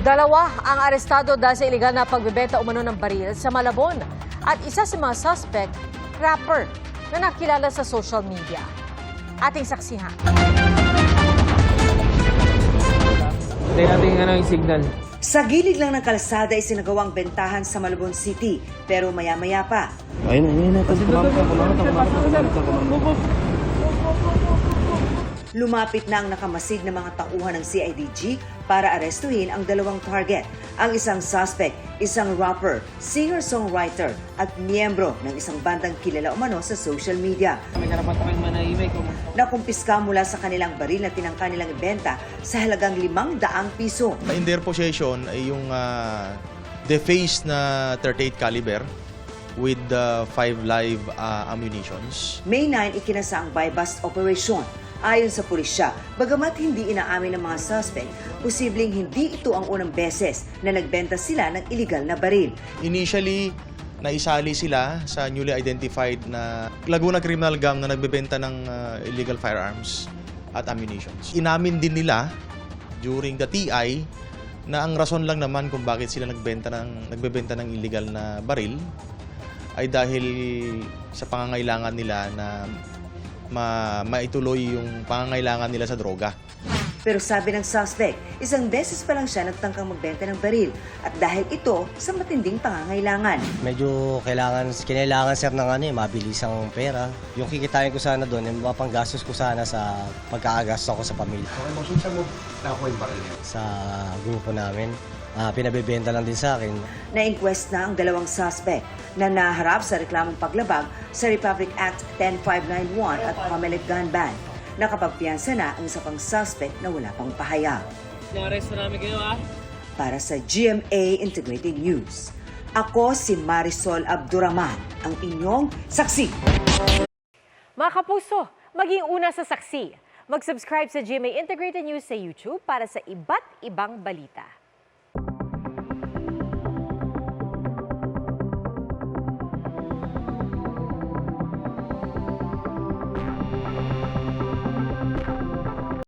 Dalawa ang arestado dahil sa iligal na pagbebenta umano ng baril sa Malabon. At isa sa mga suspect, rapper na nakilala sa social media. Ating saksihan. Tayo natin yung signal. Sa gilid lang ng kalsada ay sinagawang bentahan sa Malabon City, pero maya-maya pa. Ayun. Lumapit na ang nakamasid na mga tauhan ng CIDG para arestuhin ang dalawang target. Ang isang suspect, isang rapper, singer-songwriter at miyembro ng isang bandang kilala umano sa social media. May karapat pa yung manahimik. Nakumpiska mula sa kanilang baril na tinangka nilang ibenta sa halagang 500 piso. In their possession ay yung defaced na 38 caliber with 5 live ammunitions. May 9 ikinasa ang buy-bust operation. Ayon sa pulisya, bagamat hindi inaamin ng mga suspect, posibleng hindi ito ang unang beses na nagbenta sila ng iligal na baril. Initially, naisali sila sa newly identified na Laguna Criminal Gang na nagbebenta ng illegal firearms at ammunitions. Inamin din nila during the TI na ang rason lang naman kung bakit sila nagbebenta ng illegal na baril ay dahil sa pangangailangan nila na maituloy yung pangangailangan nila sa droga. Pero sabi ng suspect, isang beses pa lang siya nagtangkang magbenta ng baril at dahil ito sa matinding pangangailangan. Medyo kinailangan sir ng mabilisang pera. Yung kikitain ko sana doon, yung mapanggastos ko sana sa pagkakagastos ko sa pamilya. Okay, mo saan mo nakuha yung baril niya? Sa grupo namin, pinabibenta lang din sa akin. Na-inquest na ang dalawang suspect na naharap sa reklamong paglabag sa Republic Act 10591 at Comelec Gun Ban. Nakapagpiyansa na ang isa pang suspect na wala pang pahayag. Na-arresto namin kayo Para sa GMA Integrated News, ako si Marisol Abduraman, ang inyong saksi. Mga kapuso, maging una sa saksi. Mag-subscribe sa GMA Integrated News sa YouTube para sa iba't ibang balita.